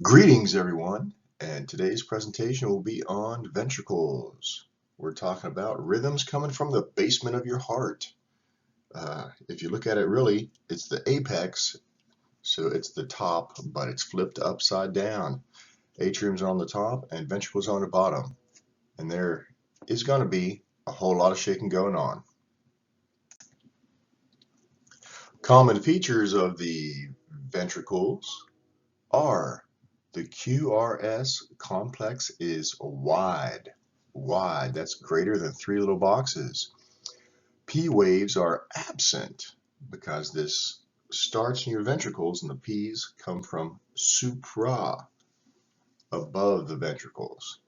Greetings everyone, and today's presentation will be on ventricles. We're talking about rhythms coming from the basement of your heart. If you look at it really, it's the apex, so it's the top, but it's flipped upside down. Atrium's on the top and ventricles on the bottom, and there is going to be a whole lot of shaking going on. Common features of the ventricles are the QRS complex is wide. That's greater than 3 little boxes. P waves are absent because this starts in your ventricles and the P's come from supra, above the ventricles.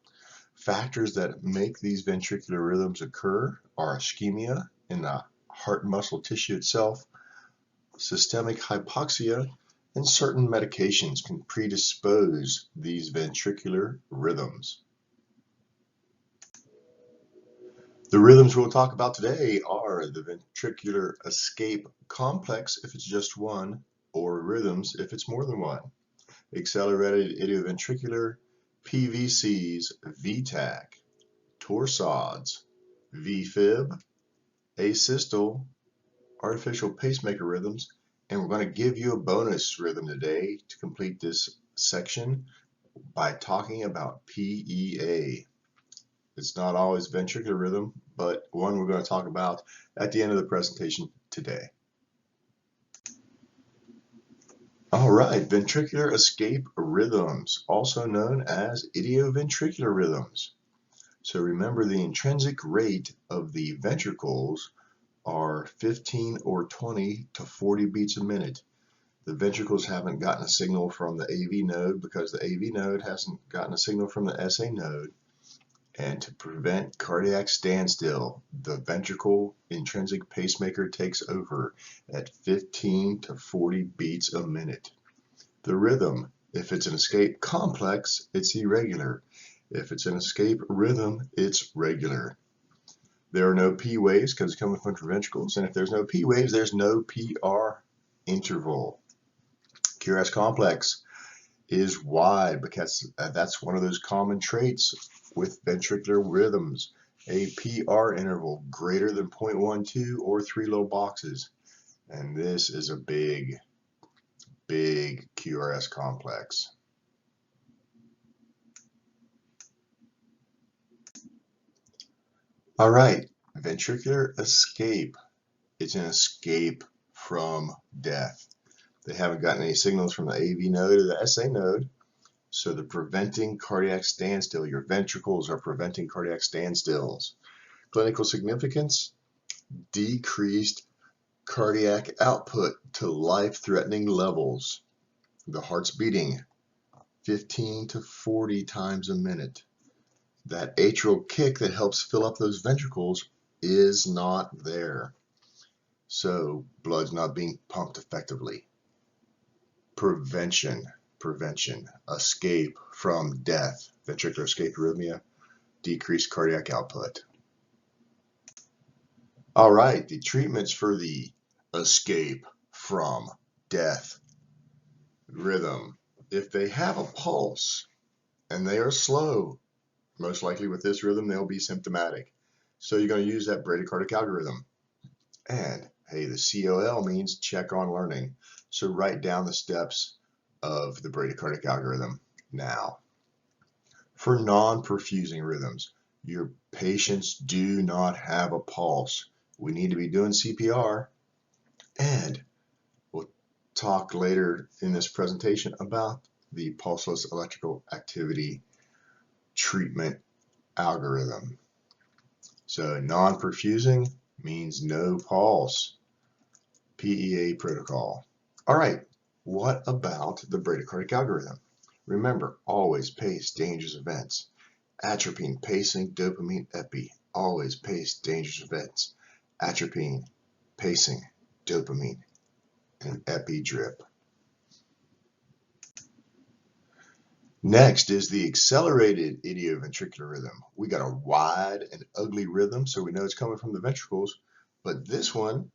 Factors that make these ventricular rhythms occur are ischemia in the heart muscle tissue itself, systemic hypoxia, and certain medications can predispose these ventricular rhythms. The rhythms we'll talk about today are the ventricular escape complex if it's just one, or rhythms if it's more than one. Accelerated idioventricular, PVCs, VTAC, torsades, VFib, asystole, artificial pacemaker rhythms, and we're going to give you a bonus rhythm today to complete this section by talking about PEA. It's not always ventricular rhythm, but one we're going to talk about at the end of the presentation today. All right, ventricular escape rhythms, also known as idioventricular rhythms. So remember, the intrinsic rate of the ventricles are 15 or 20 to 40 beats a minute. The ventricles haven't gotten a signal from the AV node because the AV node hasn't gotten a signal from the SA node. And to prevent cardiac standstill, the ventricle intrinsic pacemaker takes over at 15 to 40 beats a minute. The rhythm, if it's an escape complex, it's irregular. If it's an escape rhythm, it's regular. There are no P waves because it's coming from the ventricles, and if there's no P waves, there's no PR interval. QRS complex is wide because that's one of those common traits with ventricular rhythms. A PR interval greater than 0.12 or 3 little boxes. And this is a big QRS complex. All right, ventricular escape. It's an escape from death. They haven't gotten any signals from the AV node or the SA node, so they're preventing cardiac standstill. Your ventricles are preventing cardiac standstills. Clinical significance, decreased cardiac output to life-threatening levels. The heart's beating 15 to 40 times a minute. That atrial kick that helps fill up those ventricles is not there. So blood's not being pumped effectively. Prevention, escape from death, ventricular escape arrhythmia, decreased cardiac output. All right, the treatments for the escape from death rhythm. If they have a pulse and they are slow, most likely with this rhythm, they'll be symptomatic. So you're going to use that bradycardic algorithm. And hey, the COL means check on learning. So write down the steps of the bradycardic algorithm now. For non-perfusing rhythms, your patients do not have a pulse. We need to be doing CPR, and we'll talk later in this presentation about the pulseless electrical activity treatment algorithm. So non-perfusing means no pulse. PEA protocol. All right, what about the bradycardic algorithm? Remember, always pace dangerous events. Atropine, pacing, dopamine, epi. Always pace dangerous events. Atropine, pacing, dopamine, and epi drip. Next is the accelerated idioventricular rhythm. We got a wide and ugly rhythm, so we know it's coming from the ventricles, but this one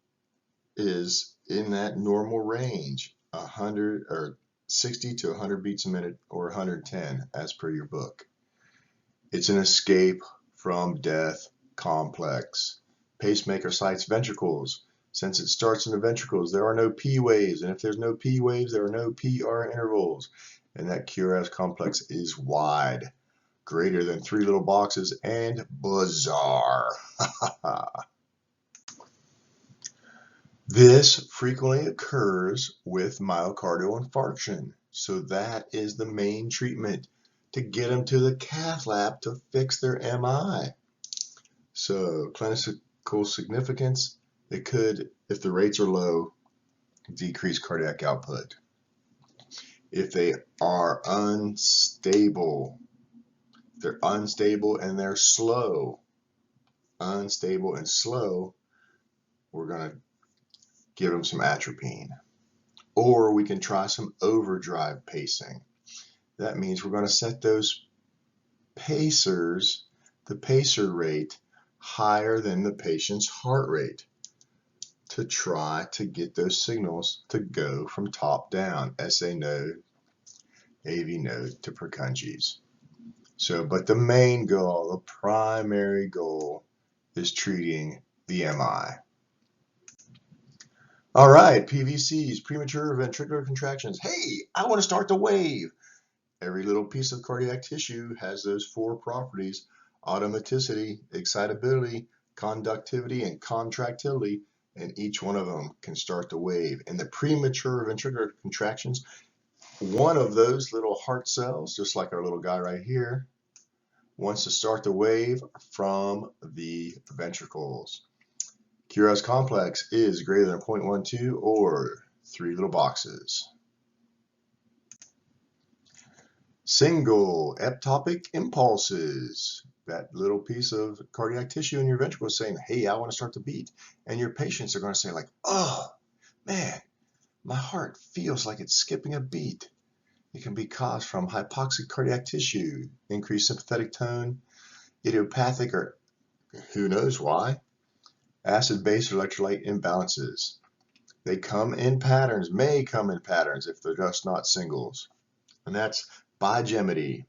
is in that normal range, 100 or 60 to 100 beats a minute or 110 as per your book. It's an escape from death complex. Pacemaker cites ventricles. Since it starts in the ventricles, there are no P waves, and if there's no P waves, there are no PR intervals, and that QRS complex is wide, greater than 3 little boxes, and bizarre. This frequently occurs with myocardial infarction, so that is the main treatment, to get them to the cath lab to fix their MI. So clinical significance, it could, if the rates are low, decrease cardiac output. If they are unstable, they're unstable and they're slow, unstable and slow, we're going to give them some atropine. Or we can try some overdrive pacing. That means we're going to set those pacers, the pacer rate, higher than the patient's heart rate to try to get those signals to go from top down, SA node, AV node to Purkinje's. So, but the main goal, the primary goal, is treating the MI. All right, PVCs, premature ventricular contractions. Hey, I want to start the wave. Every little piece of cardiac tissue has those 4 properties: automaticity, excitability, conductivity, and contractility, and each one of them can start the wave. In the premature ventricular contractions, one of those little heart cells, just like our little guy right here, wants to start the wave from the ventricles. QRS complex is greater than 0.12 or 3 little boxes. Single ectopic impulses. That little piece of cardiac tissue in your ventricle is saying, hey, I want to start to beat. And your patients are going to say like, oh, man, my heart feels like it's skipping a beat. It can be caused from hypoxic cardiac tissue, increased sympathetic tone, idiopathic, or who knows why, acid-base electrolyte imbalances. They come in patterns, may come in patterns if they're just not singles. And that's bigeminy,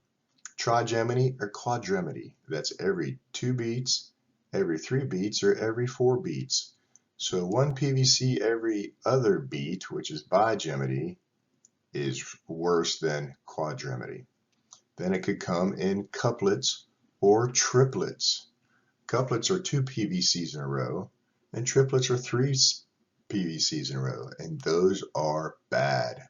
trigeminy, or quadreminy. That's every 2 beats, every 3 beats, or every 4 beats. So 1 PVC every other beat, which is bigeminy, is worse than quadreminy. Then it could come in couplets or triplets. Couplets are 2 PVCs in a row, and triplets are 3 PVCs in a row, and those are bad.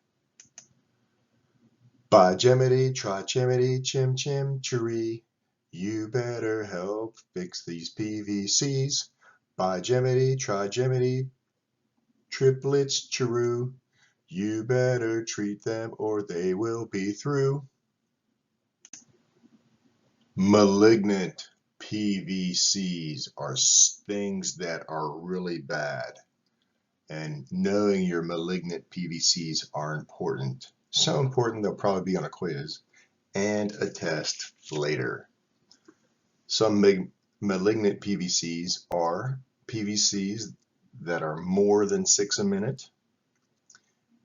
Bigeminy, trigeminy, chim chim chiree. You better help fix these PVCs. Bigeminy, trigeminy, triplets chiroo. You better treat them or they will be through. Malignant PVCs are things that are really bad. And knowing your malignant PVCs are important. So important they'll probably be on a quiz and a test later. Some malignant PVCs are PVCs that are more than 6 a minute,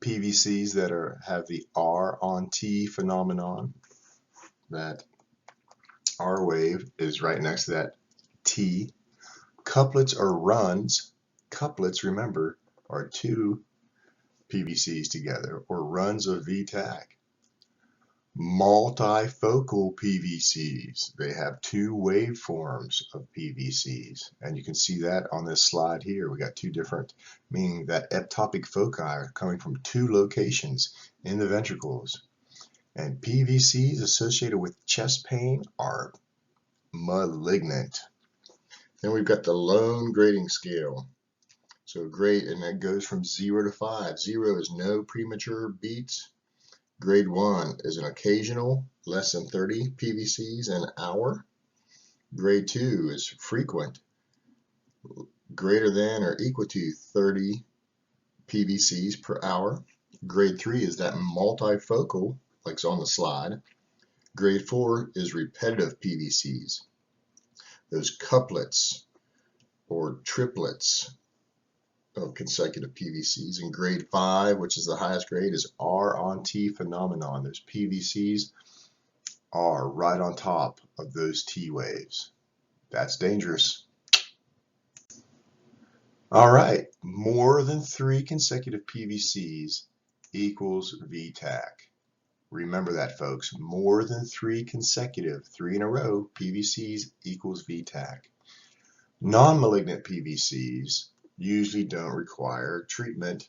PVCs that have the R on T phenomenon, that R wave is right next to that T. Couplets or runs, couplets, remember, are 2 PVCs together, or runs of VTAC. Multifocal PVCs, they have 2 waveforms of PVCs, and you can see that on this slide here. We got 2 different, meaning that ectopic foci are coming from 2 locations in the ventricles. And PVCs associated with chest pain are malignant. Then we've got the lone grading scale. So grade, and that goes from 0 to 5. 0 is no premature beats. Grade 1 is an occasional, less than 30 PVCs an hour. Grade 2 is frequent, greater than or equal to 30 PVCs per hour. Grade 3 is that multifocal, like it's on the slide. Grade 4 is repetitive PVCs. Those couplets or triplets of consecutive PVCs. In grade 5, which is the highest grade, is R on T phenomenon. Those PVCs are right on top of those T waves. That's dangerous. All right, more than 3 consecutive PVCs equals VTAC. Remember that, folks. More than 3 consecutive, 3 in a row, PVCs equals VTAC. Non-malignant PVCs usually don't require treatment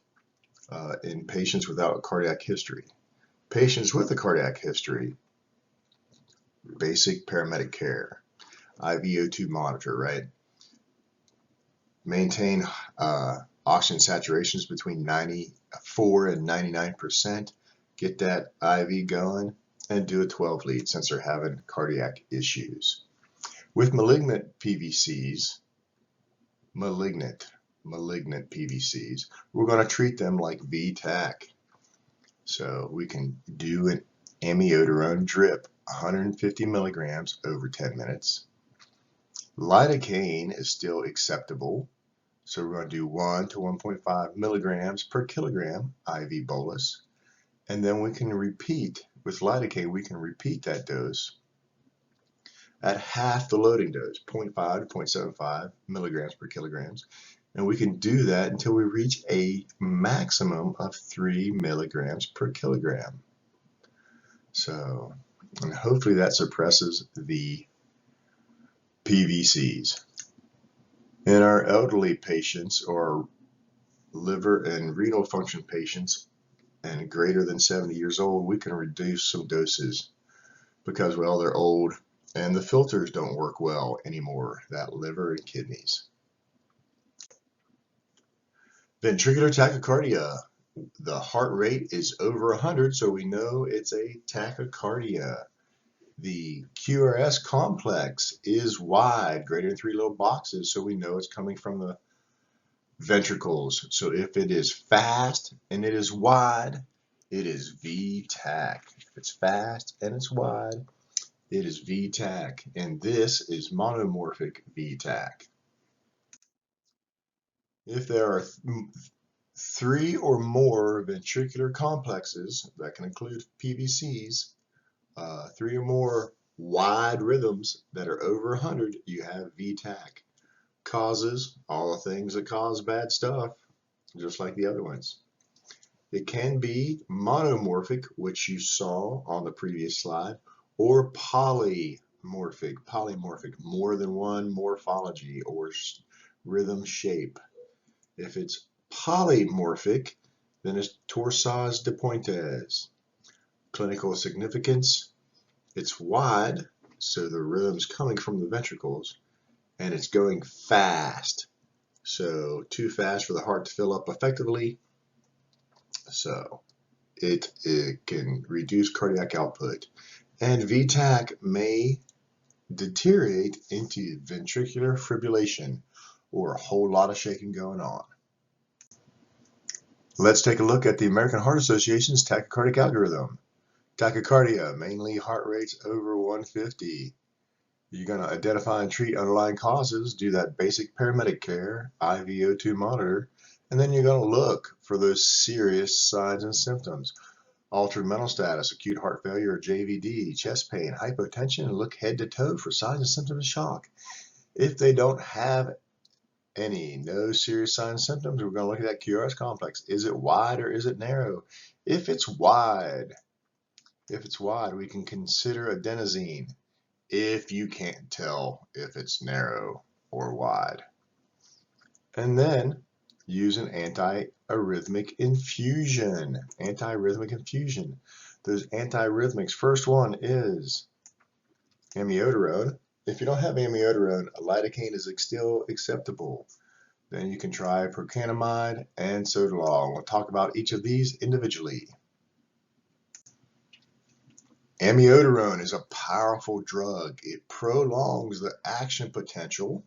in patients without a cardiac history. Patients with a cardiac history, basic paramedic care, IVO2 monitor, right? Maintain oxygen saturations between 94 and 99%. Get that IV going and do a 12 lead since they're having cardiac issues. With malignant PVCs, malignant PVCs, we're going to treat them like VTAC. So we can do an amiodarone drip, 150 milligrams over 10 minutes. Lidocaine is still acceptable. So we're going to do 1 to 1.5 milligrams per kilogram IV bolus. And then we can repeat, with lidocaine, we can repeat that dose at half the loading dose, 0.5 to 0.75 milligrams per kilograms. And we can do that until we reach a maximum of 3 milligrams per kilogram. So, and hopefully that suppresses the PVCs. In our elderly patients or liver and renal function patients and greater than 70 years old, we can reduce some doses because, well, they're old and the filters don't work well anymore, that liver and kidneys. Ventricular tachycardia. The heart rate is over 100, so we know it's a tachycardia. The QRS complex is wide, greater than 3 little boxes, so we know it's coming from the ventricles. So if it is fast and it is wide, it is VTAC. If it's fast and it's wide, it is VTAC. And this is monomorphic VTAC. If there are 3 or more ventricular complexes, that can include PVCs, 3 or more wide rhythms that are over 100, you have VTAC. Causes, all the things that cause bad stuff, just like the other ones. It can be monomorphic, which you saw on the previous slide, or polymorphic, more than one morphology or rhythm shape. If it's polymorphic, then it's torsades de pointes. Clinical significance, it's wide, so the rhythm's coming from the ventricles, and it's going fast. So too fast for the heart to fill up effectively. So it can reduce cardiac output. And VTAC may deteriorate into ventricular fibrillation, or a whole lot of shaking going on. Let's take a look at the American Heart Association's tachycardic algorithm. Tachycardia, mainly heart rates over 150. You're going to identify and treat underlying causes, do that basic paramedic care, IVO2 monitor, and then you're going to look for those serious signs and symptoms. Altered mental status, acute heart failure or JVD, chest pain, hypotension, and look head to toe for signs and symptoms of shock. If they don't have no serious signs and symptoms, we're going to look at that QRS complex. Is it wide or is it narrow? If it's wide, we can consider adenosine. If you can't tell if it's narrow or wide. And then use an antiarrhythmic infusion. Those antiarrhythmics, first one is amiodarone. If you don't have amiodarone, lidocaine is still acceptable. Then you can try procainamide and sotalol. We'll talk about each of these individually. Amiodarone is a powerful drug. It prolongs the action potential,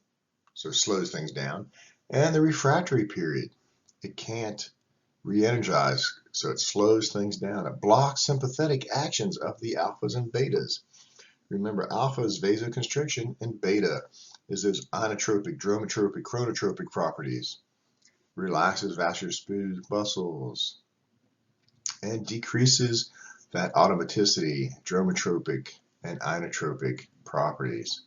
so it slows things down, and the refractory period. It can't re-energize, so it slows things down. It blocks sympathetic actions of the alphas and betas. Remember, alpha is vasoconstriction, and beta is those inotropic, dromotropic, chronotropic properties. relaxes vascular smooth muscles, and decreases that automaticity, dromotropic, and inotropic properties.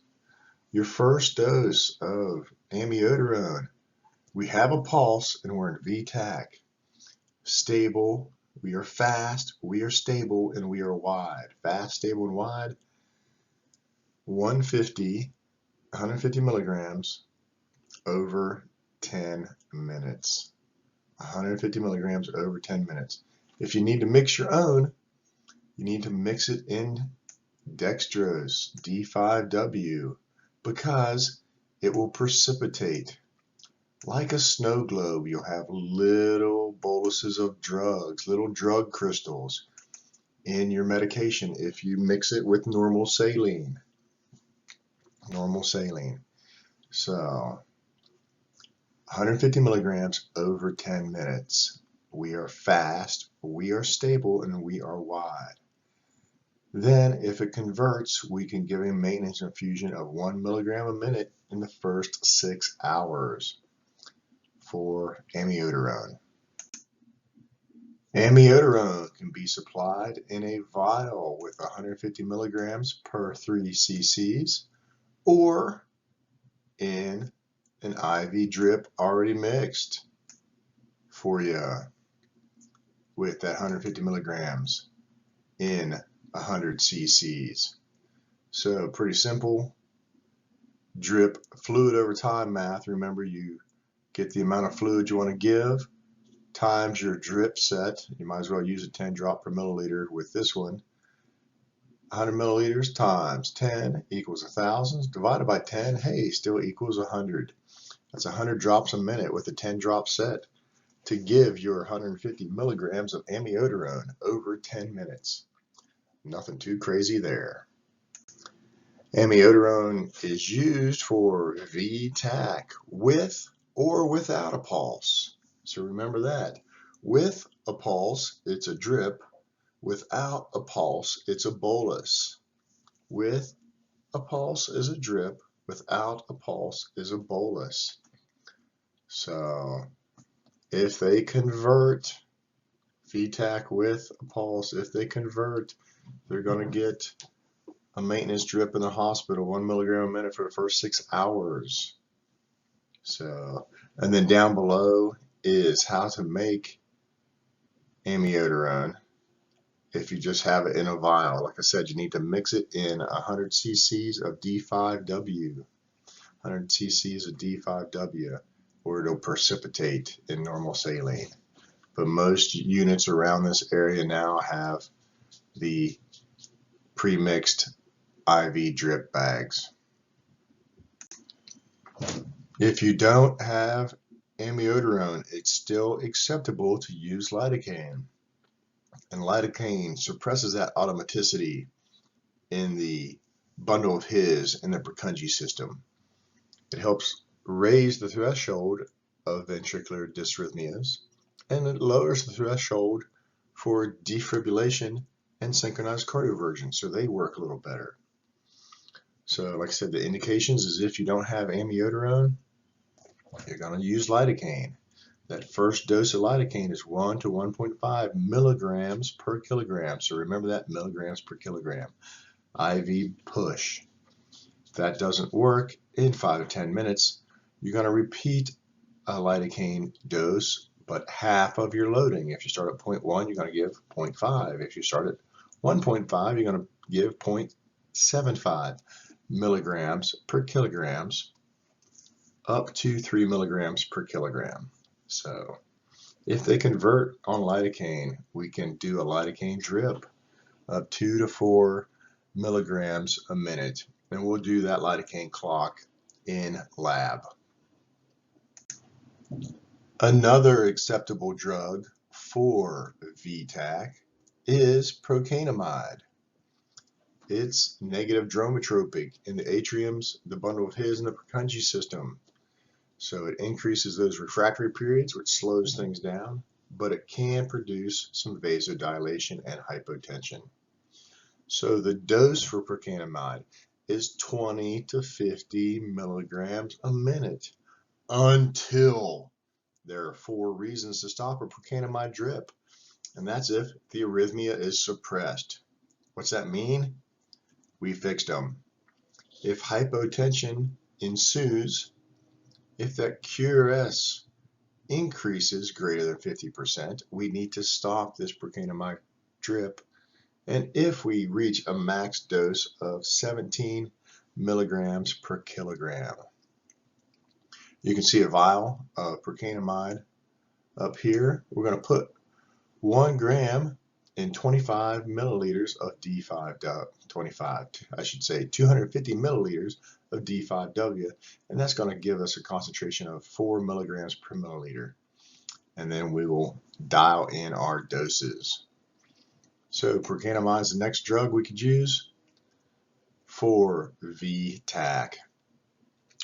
Your first dose of amiodarone. We have a pulse and we're in VTAC. Stable, we are fast, we are stable, and we are wide. Fast, stable, and wide. 150 milligrams over 10 minutes. 150 milligrams over 10 minutes. If you need to mix your own, you need to mix it in dextrose, D5W, because it will precipitate. Like a snow globe, you'll have little boluses of drugs, little drug crystals in your medication if you mix it with normal saline. So 150 milligrams over 10 minutes. We are fast, we are stable, and we are wide. Then, if it converts, we can give a maintenance infusion of 1 milligram a minute in the first 6 hours for amiodarone. Amiodarone can be supplied in a vial with 150 milligrams per 3 cc's or in an IV drip already mixed for you with that 150 milligrams in 100 cc's. So pretty simple. Drip fluid over time math. Remember, you get the amount of fluid you want to give times your drip set. You might as well use a 10 drop per milliliter with this one. 100 milliliters times 10 equals 1,000. Divided by 10, hey, still equals 100. That's 100 drops a minute with a 10 drop set to give your 150 milligrams of amiodarone over 10 minutes. Nothing too crazy there. Amiodarone is used for VTAC with or without a pulse. So remember that. With a pulse, it's a drip. Without a pulse, it's a bolus. With a pulse is a drip. Without a pulse is a bolus. So if they convert VTAC with a pulse, if they convert, they're going to get a maintenance drip in the hospital, 1 milligram a minute for the first 6 hours. So, and then down below is how to make amiodarone. If you just have it in a vial, like I said, you need to mix it in 100 cc's of D5W. 100 cc's of D5W, or it'll precipitate in normal saline. But most units around this area now have the pre-mixed IV drip bags. If you don't have amiodarone, it's still acceptable to use lidocaine. And lidocaine suppresses that automaticity in the bundle of His in the Purkinje system. It helps raise the threshold of ventricular dysrhythmias, and it lowers the threshold for defibrillation and synchronized cardioversion, so they work a little better. So like I said, the indications is if you don't have amiodarone, you're going to use lidocaine. That first dose of lidocaine is 1 to 1.5 milligrams per kilogram. So remember that, milligrams per kilogram. IV push. If that doesn't work in 5 to 10 minutes, you're going to repeat a lidocaine dose, but half of your loading. If you start at 0.1, you're going to give 0.5. If you start at 1.5, you're going to give 0.75 milligrams per kilograms up to 3 milligrams per kilogram. So if they convert on lidocaine, we can do a lidocaine drip of 2 to 4 milligrams a minute, and we'll do that lidocaine clock in lab. Another acceptable drug for VTAC is procainamide. It's negative dromotropic in the atriums, the bundle of His, and the Purkinje system. So it increases those refractory periods, which slows things down, but it can produce some vasodilation and hypotension. So the dose for procainamide is 20 to 50 milligrams a minute until There are 4 reasons to stop a procainamide drip, and that's if the arrhythmia is suppressed. What's that mean? We fixed them. If hypotension ensues, if that QRS increases greater than 50%, we need to stop this procainamide drip. And if we reach a max dose of 17 milligrams per kilogram. You can see a vial of procainamide up here. We're going to put 1 gram in 25 milliliters of D5W, 250 milliliters of D5W, and that's going to give us a concentration of 4 milligrams per milliliter. And then we will dial in our doses. So procainamide is the next drug we could use for VTAC.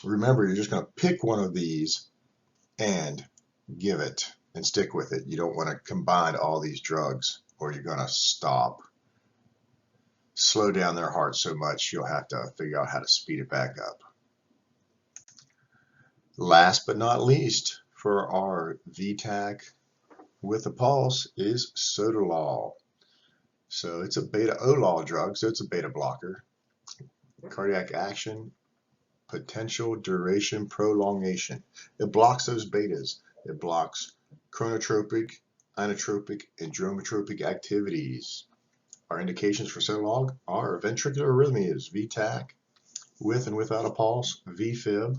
Remember, you're just going to pick one of these and give it and stick with it. You don't want to combine all these drugs or you're going to slow down their heart so much you'll have to figure out how to speed it back up. Last but not least for our VTAC with a pulse is sotalol. So it's a beta-olol drug, so it's a beta blocker. Cardiac action, potential duration prolongation. It blocks those betas. It blocks chronotropic, inotropic, and dromotropic activities. Our indications for sotalol are ventricular arrhythmias, VTAC, with and without a pulse, VFib.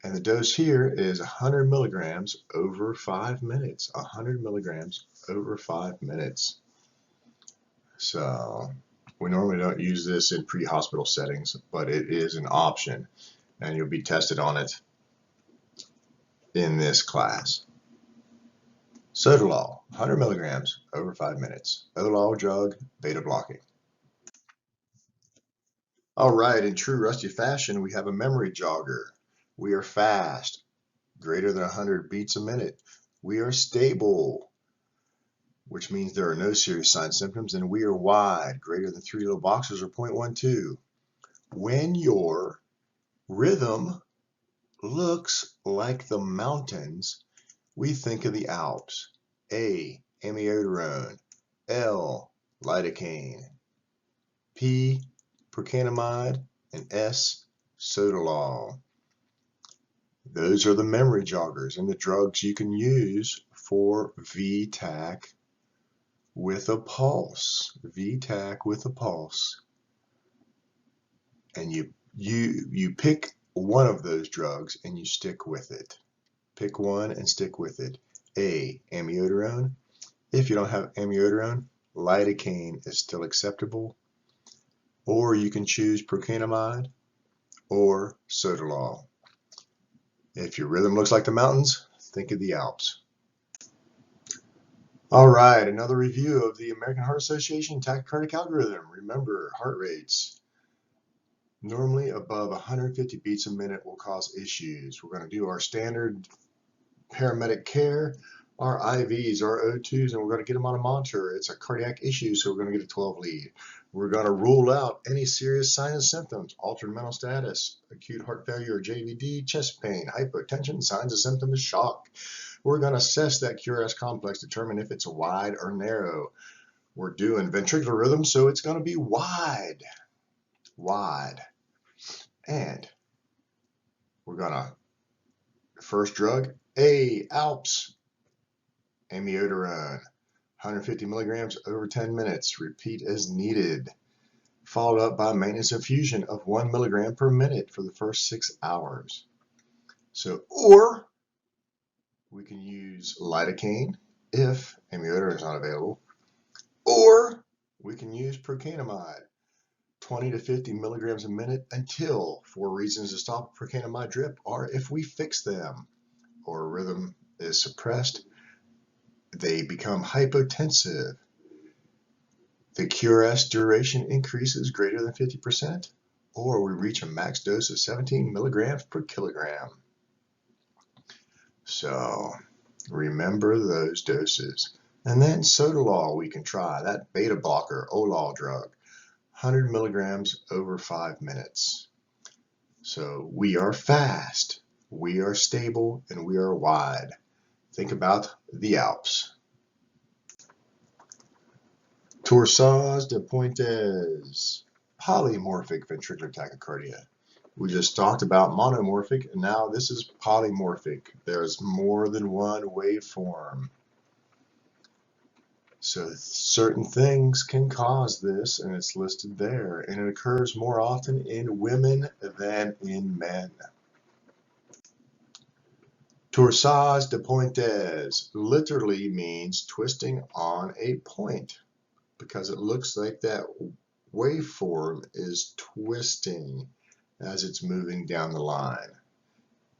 And the dose here is 100 milligrams over 5 minutes. 100 milligrams over 5 minutes. So we normally don't use this in pre-hospital settings, but it is an option, and you'll be tested on it in this class. Sotalol, 100 milligrams over 5 minutes. Olol drug, beta blocking. All right, in true Rusty fashion, we have a memory jogger. We are fast, greater than 100 beats a minute. We are stable, which means there are no serious signs and symptoms, and we are wide, greater than 3 little boxes or 0.12. When your rhythm looks like the mountains, we think of the Alps. A, amiodarone. L, lidocaine. P, procainamide. And S, sotalol. Those are the memory joggers and the drugs you can use for VTAC with a pulse. VTAC with a pulse. And you pick one of those drugs and you stick with it. Pick one and stick with it. A, amiodarone. If you don't have amiodarone, lidocaine is still acceptable. Or you can choose procainamide or sotalol. If your rhythm looks like the mountains, think of the Alps. All right, another review of the American Heart Association tachycardic algorithm. Remember, heart rates normally above 150 beats a minute will cause issues. We're going to do our standard paramedic care, our IVs, our O2s, and we're going to get them on a monitor. It's a cardiac issue, so we're going to get a 12 lead. We're going to rule out any serious signs and symptoms, altered mental status, acute heart failure or JVD, chest pain, hypotension, signs and symptoms, shock. We're going to assess that QRS complex, determine if it's wide or narrow. We're doing ventricular rhythms, so it's going to be wide. And we're going to, first drug, A, Alps, amiodarone, 150 milligrams over 10 minutes. Repeat as needed. Followed up by maintenance infusion of 1 milligram per minute for the first 6 hours. So, or we can use lidocaine if amiodarone is not available, or we can use procainamide, 20 to 50 milligrams a minute until 4 reasons to stop a procainamide drip are if we fix them, or rhythm is suppressed, they become hypotensive, the QRS duration increases greater than 50%, or we reach a max dose of 17 milligrams per kilogram. So remember those doses. And then sotalol we can try, that beta blocker, olol drug, 100 milligrams over 5 minutes. So we are fast, We are stable and we are wide. Think about the Alps. Torsades de Pointes, polymorphic ventricular tachycardia. We just talked about monomorphic, and now this is polymorphic. There's more than one waveform. So certain things can cause this, and it's listed there, and it occurs more often in women than in men. Torsades de Pointes literally means twisting on a point, because it looks like that waveform is twisting as it's moving down the line.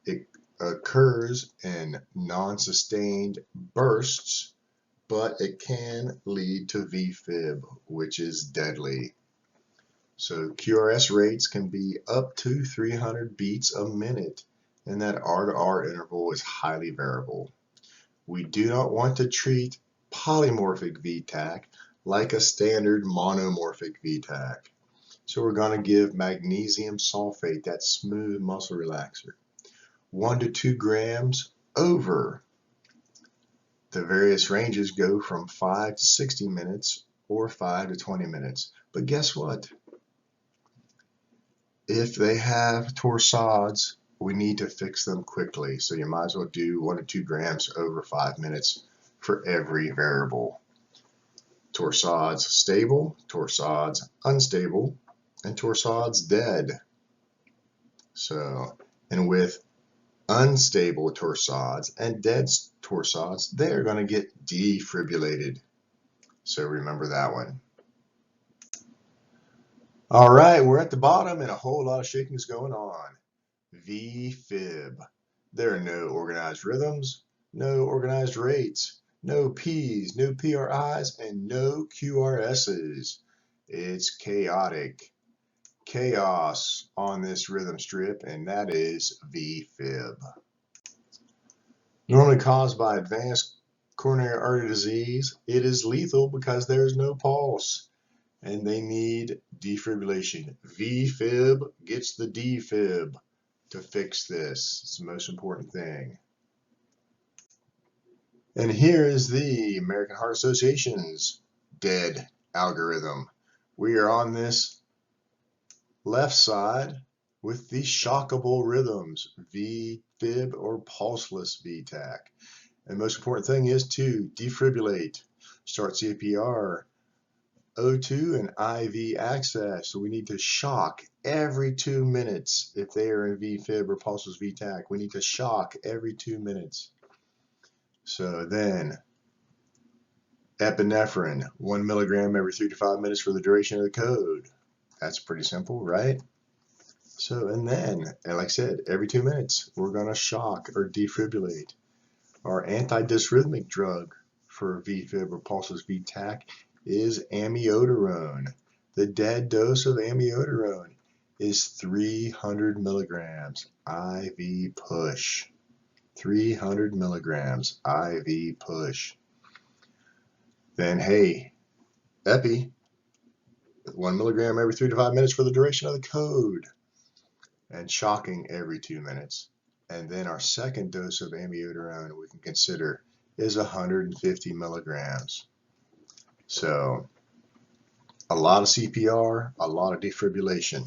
It occurs in non-sustained bursts, but it can lead to VFib, which is deadly. So QRS rates can be up to 300 beats a minute, and that R to R interval is highly variable. We do not want to treat polymorphic VTAC like a standard monomorphic VTAC. So we're going to give magnesium sulfate, that smooth muscle relaxer, 1 to 2 grams over. The various ranges go from 5 to 60 minutes or 5 to 20 minutes. But guess what? If they have torsades, we need to fix them quickly. So you might as well do 1 to 2 grams over 5 minutes for every variable. Torsades stable, torsades unstable, and torsades dead. So, and with unstable torsades and dead torsades, they're going to get defibrillated. So remember that one. All right, we're at the bottom and a whole lot of shaking is going on. VFib. There are no organized rhythms, no organized rates, no Ps, no PRIs, and no QRSs. It's chaotic. Chaos on this rhythm strip, and that is VFib. Normally caused by advanced coronary artery disease, it is lethal because there is no pulse and they need defibrillation. VFib gets the defib to fix this. It's the most important thing. And here is the American Heart Association's dead algorithm. We are on this left side with the shockable rhythms, VFib or pulseless VTAC. And the most important thing is to defibrillate, start CPR, O2 and IV access. So we need to shock every 2 minutes. If they are in VFib or pulseless VTAC, we need to shock every 2 minutes. So then epinephrine, 1 milligram every 3 to 5 minutes for the duration of the code. That's pretty simple, right? So, and then, and like I said, every 2 minutes, we're going to shock or defibrillate. Our anti-dysrhythmic drug for VFib or pulseless VTAC is amiodarone. The dead dose of amiodarone is 300 milligrams IV push. 300 milligrams IV push. Then, hey, epi, 1 milligram every 3 to 5 minutes for the duration of the code, and shocking every 2 minutes. And then our second dose of amiodarone we can consider is 150 milligrams. So a lot of CPR, a lot of defibrillation.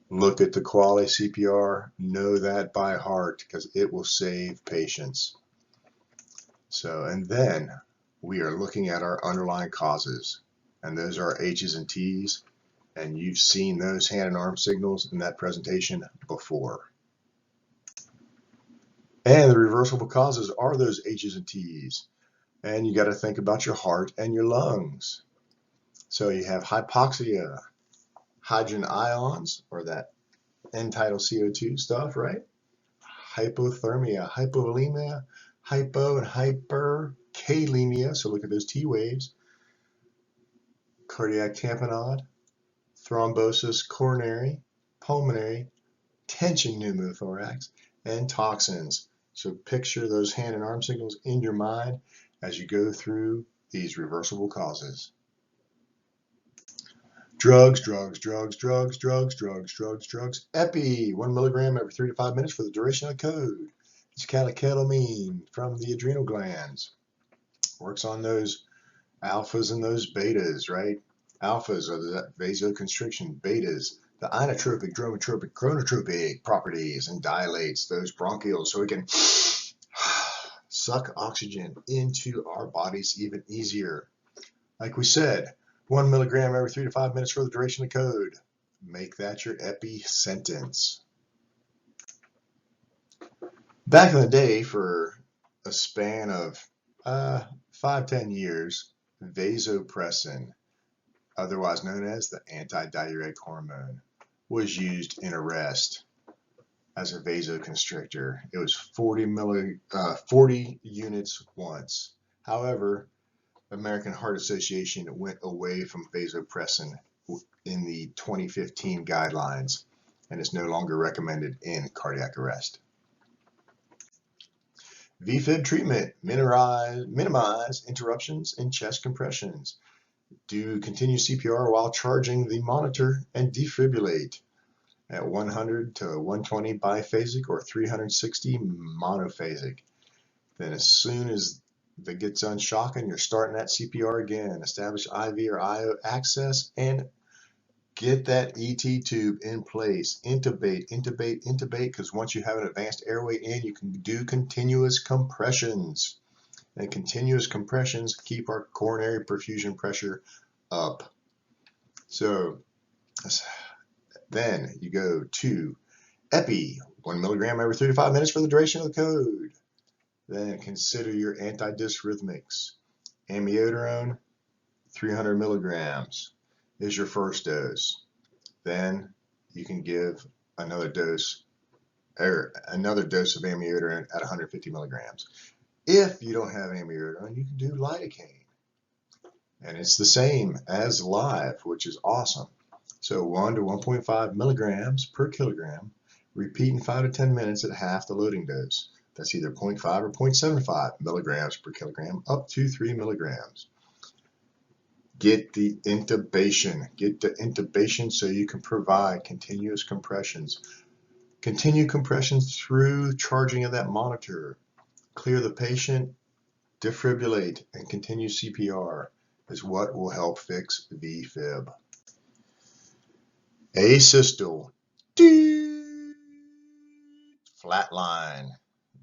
Look at the quality CPR, know that by heart because it will save patients. So, and then we are looking at our underlying causes, and those are H's and T's, and you've seen those hand and arm signals in that presentation before. And the reversible causes are those H's and T's. And you got to think about your heart and your lungs. So you have hypoxia, hydrogen ions, or that end-tidal CO2 stuff, right? Hypothermia, hypovolemia, hypo and hyperkalemia. So look at those T waves. Cardiac tamponade, thrombosis coronary, pulmonary, tension pneumothorax, and toxins. So picture those hand and arm signals in your mind as you go through these reversible causes. Drugs, drugs, drugs, drugs, drugs, drugs, drugs, drugs. Epi, 1 milligram every 3 to 5 minutes for the duration of the code. It's catecholamine from the adrenal glands. Works on those alphas and those betas, right? Alphas are the vasoconstriction, betas, the inotropic, dromotropic, chronotropic properties, and dilates those bronchioles so we can suck oxygen into our bodies even easier. Like we said, 1 milligram every 3 to 5 minutes for the duration of the code. Make that your epi sentence. Back in the day, for a span of 5-10 years, vasopressin, otherwise known as the antidiuretic hormone, was used in arrest as a vasoconstrictor. It was 40 units once. However, American Heart Association went away from vasopressin in the 2015 guidelines and is no longer recommended in cardiac arrest. VFib treatment, minimize interruptions in chest compressions. Do continuous CPR while charging the monitor and defibrillate at 100 to 120 biphasic or 360 monophasic. Then as soon as that gets unshocking, you're starting that CPR again. Establish IV or IO access and get that ET tube in place. Intubate, intubate, intubate, because once you have an advanced airway in, you can do continuous compressions. And continuous compressions keep our coronary perfusion pressure up. So then you go to epi, 1 milligram every 3 to 5 minutes for the duration of the code. Then consider your antidysrhythmics. Amiodarone, 300 milligrams is your first dose. Then you can give another dose of amiodarone at 150 milligrams. If you don't have amiodarone, you can do lidocaine. And it's the same as live, which is awesome. So 1 to 1.5 milligrams per kilogram, repeat in 5 to 10 minutes at half the loading dose. That's either 0.5 or 0.75 milligrams per kilogram, up to 3 milligrams. Get the intubation so you can provide continuous compressions. Continue compressions through charging of that monitor. Clear the patient, defibrillate, and continue CPR is what will help fix VFib. Asystole. Flatline.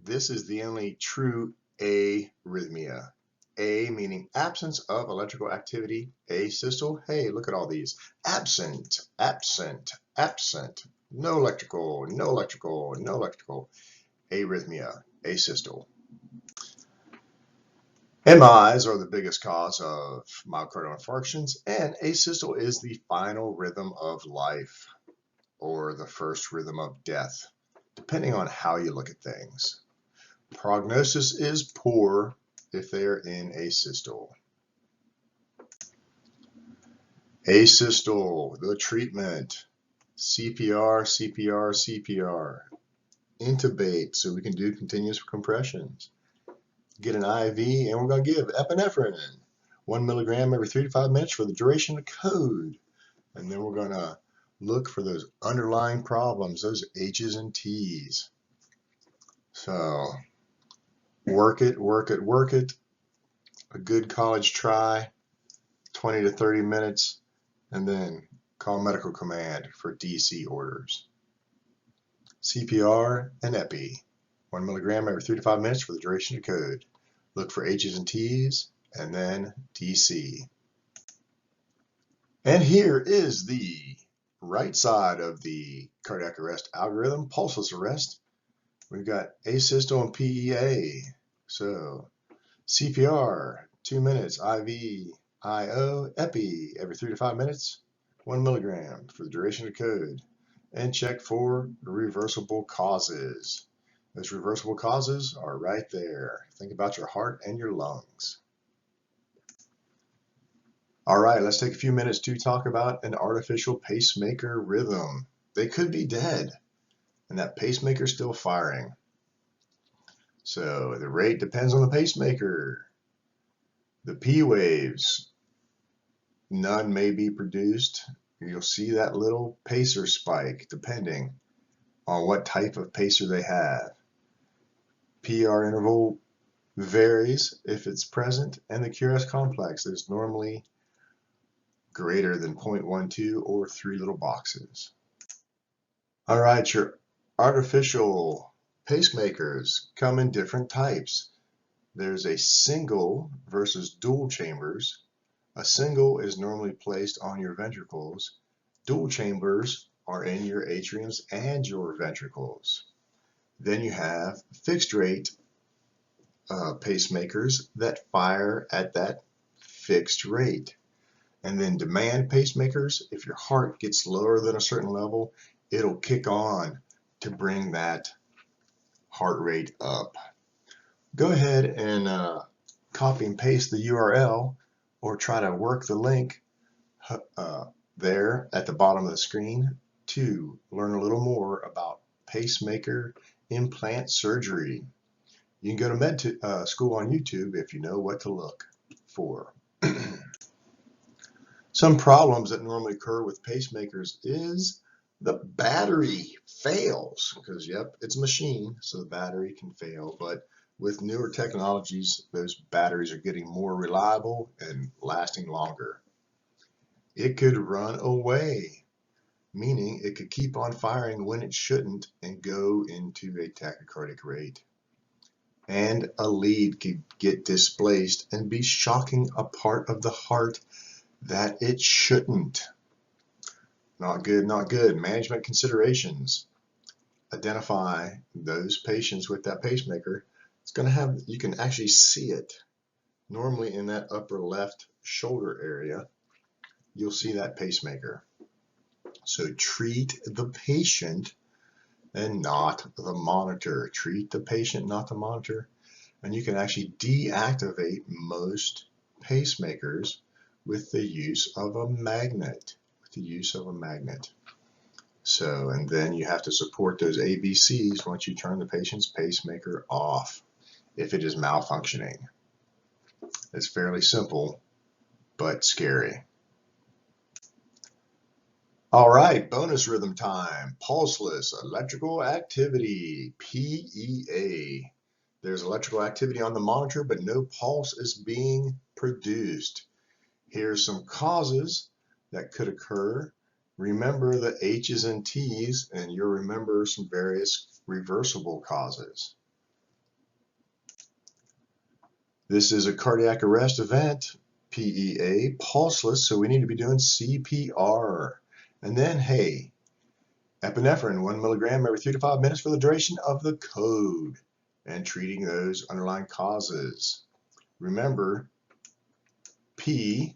This is the only true arrhythmia. A meaning absence of electrical activity. Asystole. Hey, look at all these. Absent, absent, absent. No electrical, no electrical, no electrical. Arrhythmia. Asystole. MIs are the biggest cause of myocardial infarctions, and asystole is the final rhythm of life, or the first rhythm of death, depending on how you look at things. Prognosis is poor if they are in asystole. Asystole, the treatment. CPR, CPR, CPR. Intubate so we can do continuous compressions. Get an IV, and we're going to give epinephrine, 1 milligram every 3 to 5 minutes for the duration of code. And then we're going to look for those underlying problems, those H's and T's. So work it, work it, work it. A good college try, 20 to 30 minutes, and then call medical command for DC orders. CPR and epi, 1 milligram every 3 to 5 minutes for the duration of code. Look for H's and T's, and then DC. And here is the right side of the cardiac arrest algorithm, pulseless arrest. We've got asystole and PEA. So CPR, 2 minutes, IV, IO, epi, every 3 to 5 minutes, 1 milligram for the duration of code. And check for reversible causes. Those reversible causes are right there. Think about your heart and your lungs. All right, let's take a few minutes to talk about an artificial pacemaker rhythm. They could be dead, and that pacemaker is still firing. So the rate depends on the pacemaker. The P waves, none may be produced you'll see that little pacer spike depending on what type of pacer they have. PR interval varies if it's present, and the QRS complex is normally greater than 0.12 or 3 little boxes. All right, your artificial pacemakers come in different types. There's a single versus dual chambers. A single is normally placed on your ventricles. Dual chambers are in your atriums and your ventricles. Then you have fixed rate pacemakers that fire at that fixed rate. And then demand pacemakers, if your heart gets lower than a certain level, it'll kick on to bring that heart rate up. Go ahead and copy and paste the URL or try to work the link there at the bottom of the screen to learn a little more about pacemaker implant surgery. You can go to med school on YouTube if you know what to look for. Some problems that normally occur with pacemakers is the battery fails, because yep, it's a machine, so the battery can fail. But with newer technologies, those batteries are getting more reliable and lasting longer. It could run away, meaning it could keep on firing when it shouldn't and go into a tachycardic rate. And a lead could get displaced and be shocking a part of the heart that it shouldn't. Not good, not good. Management considerations. Identify those patients with that pacemaker. It's going to have, you can actually see it. Normally in that upper left shoulder area, you'll see that pacemaker. So treat the patient and not the monitor. Treat the patient, not the monitor. And you can actually deactivate most pacemakers with the use of a magnet. So, and then you have to support those ABCs once you turn the patient's pacemaker off if it is malfunctioning. It's fairly simple, but scary. All right, bonus rhythm time. Pulseless electrical activity, PEA. There's electrical activity on the monitor, but no pulse is being produced. Here's some causes that could occur. Remember the H's and T's, and you'll remember some various reversible causes. This is a cardiac arrest event, PEA, pulseless, so we need to be doing CPR. And then, hey, epinephrine, 1 milligram every 3 to 5 minutes for the duration of the code, and treating those underlying causes. Remember, PEA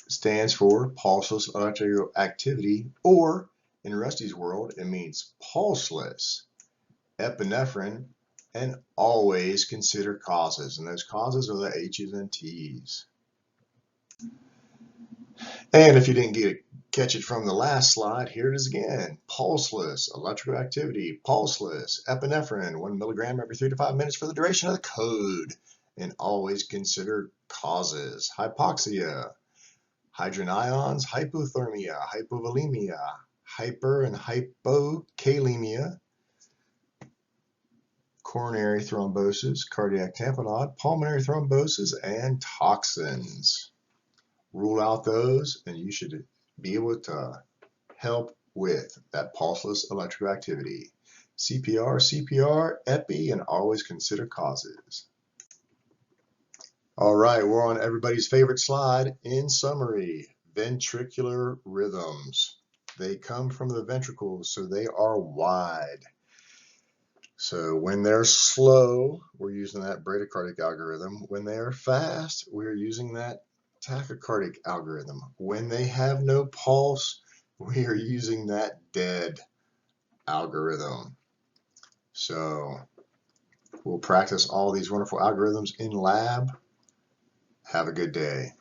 stands for pulseless electrical activity, or in Rusty's world, it means pulseless. Epinephrine, and always consider causes, and those causes are the H's and T's. And if you didn't catch it from the last slide, here it is again. Pulseless electrical activity, pulseless, epinephrine, 1 milligram every 3 to 5 minutes for the duration of the code, and always consider causes. Hypoxia, hydrogen ions, hypothermia, hypovolemia, hyper and hypokalemia, coronary thrombosis, cardiac tamponade, pulmonary thrombosis, and toxins. Rule out those, and you should be able to help with that pulseless electrical activity. CPR, epi, and always consider causes. All right, we're on everybody's favorite slide. In summary, ventricular rhythms. They come from the ventricles, so they are wide. So when they're slow, we're using that bradycardic algorithm. When they are fast, we're using that tachycardic algorithm. When they have no pulse, we are using that dead algorithm. So we'll practice all these wonderful algorithms in lab. Have a good day.